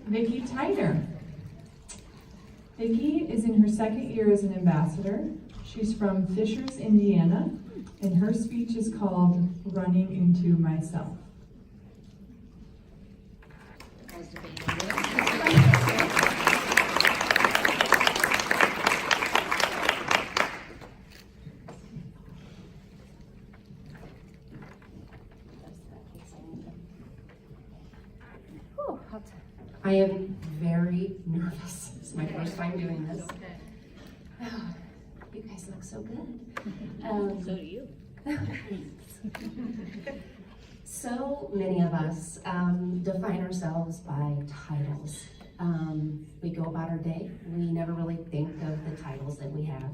Vickie Tyner. Vickie is in her second year as an ambassador. She's from Fishers, Indiana, and her speech is called Running Into Myself. I am very nervous. It's my first time doing this. Oh, you guys look so good. So do you. So many of us define ourselves by titles. We go about our day. We never really think of the titles that we have.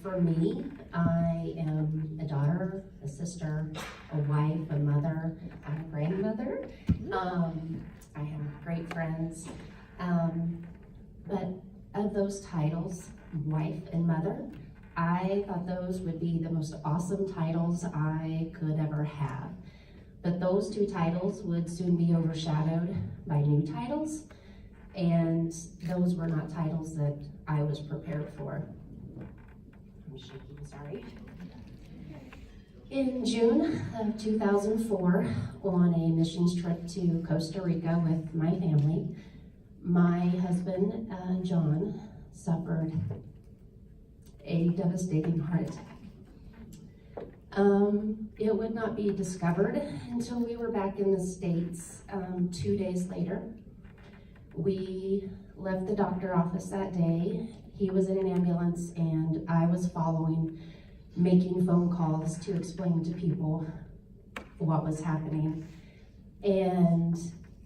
For me, I am a daughter, a sister, a wife, a mother, I'm a grandmother. I have great friends. But of those titles, wife and mother, I thought those would be the most awesome titles I could ever have. But those two titles would soon be overshadowed by new titles, and those were not titles that I was prepared for. I'm shaking, sorry. In June of 2004, on a missions trip to Costa Rica with my family, my husband, John, suffered a devastating heart attack. It would not be discovered until we were back in the States 2 days later. We left the doctor office that day. He was in an ambulance and I was following, making phone calls to explain to people what was happening. And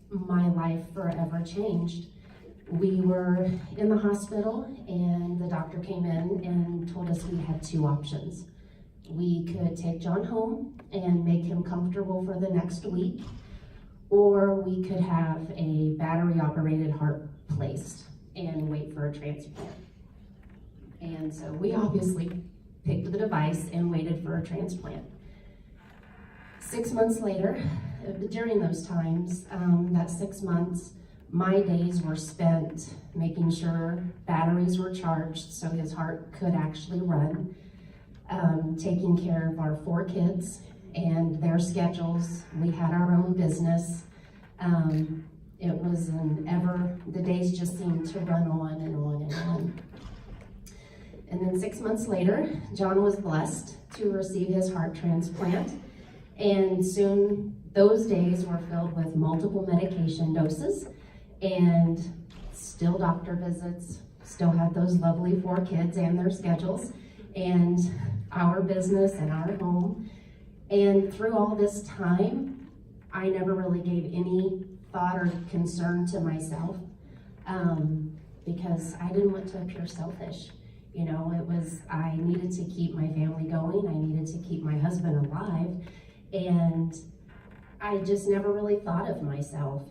my life forever changed. We were in the hospital and the doctor came in and told us we had two options. We could take John home and make him comfortable for the next week, or we could have a battery-operated heart placed and wait for a transplant. And so we obviously picked the device and waited for a transplant. 6 months later, during those times, that 6 months, my days were spent making sure batteries were charged so his heart could actually run, taking care of our 4 kids and their schedules. We had our own business. It was the days just seemed to run on and on and on. And then 6 months later, John was blessed to receive his heart transplant. And soon those days were filled with multiple medication doses and still doctor visits, still had those lovely 4 kids and their schedules and our business and our home. And through all this time, I never really gave any thought or concern to myself because I didn't want to appear selfish. You know, I needed to keep my family going. I needed to keep my husband alive. And I just never really thought of myself.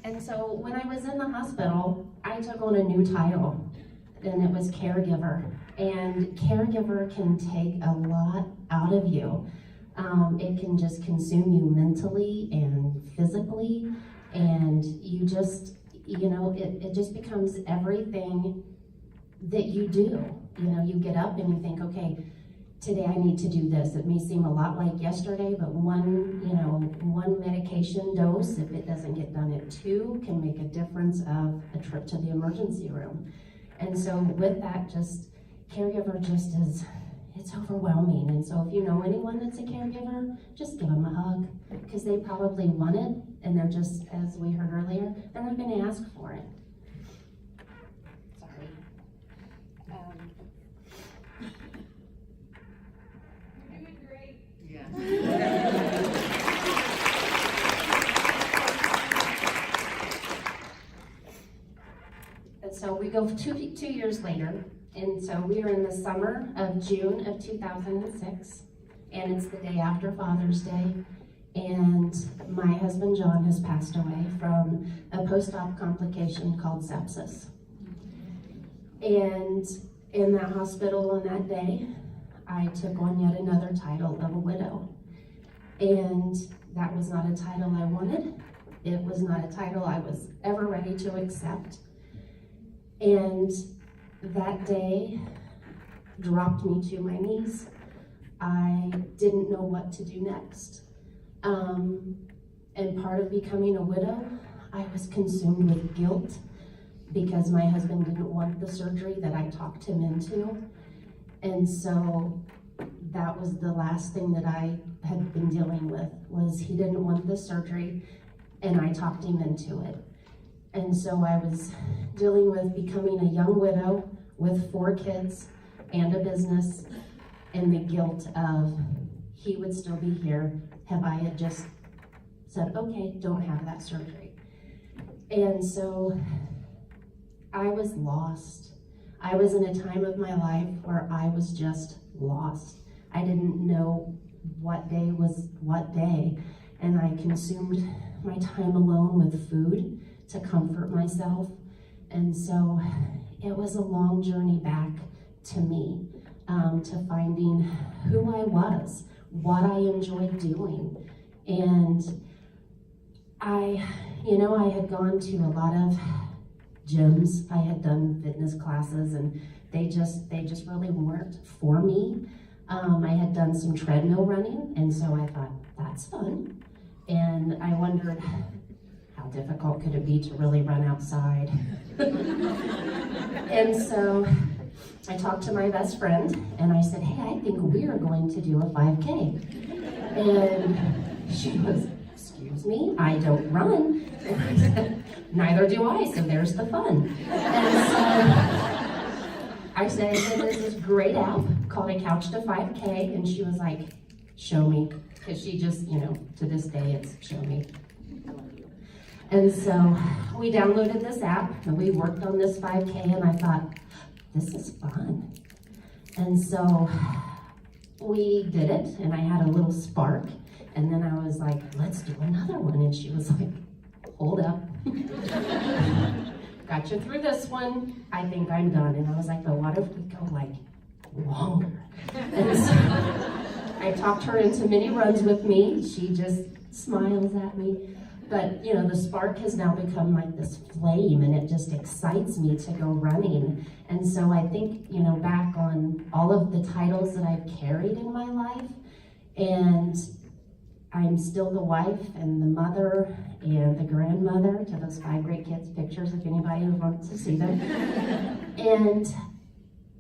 And so when I was in the hospital, I took on a new title, and it was caregiver. And caregiver can take a lot out of you. It can just consume you mentally and physically, and you just, you know, it just becomes everything that you do. You know, you get up and you think, okay, today I need to do this. It may seem a lot like yesterday, but one medication dose, if it doesn't get done at 2, can make a difference of a trip to the emergency room. And so with that, just caregiver just is, it's overwhelming. And so if you know anyone that's a caregiver, just give them a hug, because they probably want it, and they're just, as we heard earlier, they're not going to ask for it. Sorry. You're doing great. Yeah. And so we go 2 years later, and so we are in the summer of June of 2006, and it's the day after Father's Day, and my husband John has passed away from a post-op complication called sepsis. And in that hospital on that day, I took on yet another title of a widow. And that was not a title I wanted. It was not a title I was ever ready to accept. And that day dropped me to my knees. I didn't know what to do next. And part of becoming a widow, I was consumed with guilt because my husband didn't want the surgery that I talked him into. And so that was the last thing that I had been dealing with, was he didn't want the surgery and I talked him into it. And so I was dealing with becoming a young widow with 4 kids and a business, and the guilt of he would still be here if I had just said, okay, don't have that surgery. And so I was lost. I was in a time of my life where I was just lost. I didn't know what day was what day, and I consumed my time alone with food to comfort myself. And so it was a long journey back to me, to finding who I was, what I enjoyed doing. And I had gone to a lot of gyms. I had done fitness classes, and they just really weren't for me. I had done some treadmill running, and so I thought, that's fun. And I wondered, how difficult could it be to really run outside? And so I talked to my best friend, and I said, hey, I think we are going to do a 5K. And she was, excuse me, I don't run. And I said, neither do I, so there's the fun. And so I said, there's this great app called A Couch to 5K, and she was like, show me. Because she just, to this day, it's show me. And so we downloaded this app, and we worked on this 5K, and I thought, this is fun. And so we did it, and I had a little spark, and then I was like, let's do another one. And she was like, hold up. Got you through this one. I think I'm done. And I was like, but what if we go like longer? And so I talked her into many runs with me. She just smiles at me. But, the spark has now become like this flame, and it just excites me to go running. And so I think, back on all of the titles that I've carried in my life, and I'm still the wife and the mother and the grandmother to those 5 great kids' pictures, if anybody wants to see them.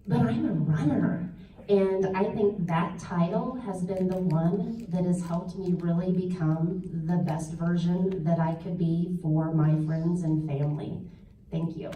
But I'm a runner. And I think that title has been the one that has helped me really become the best version that I could be for my friends and family. Thank you.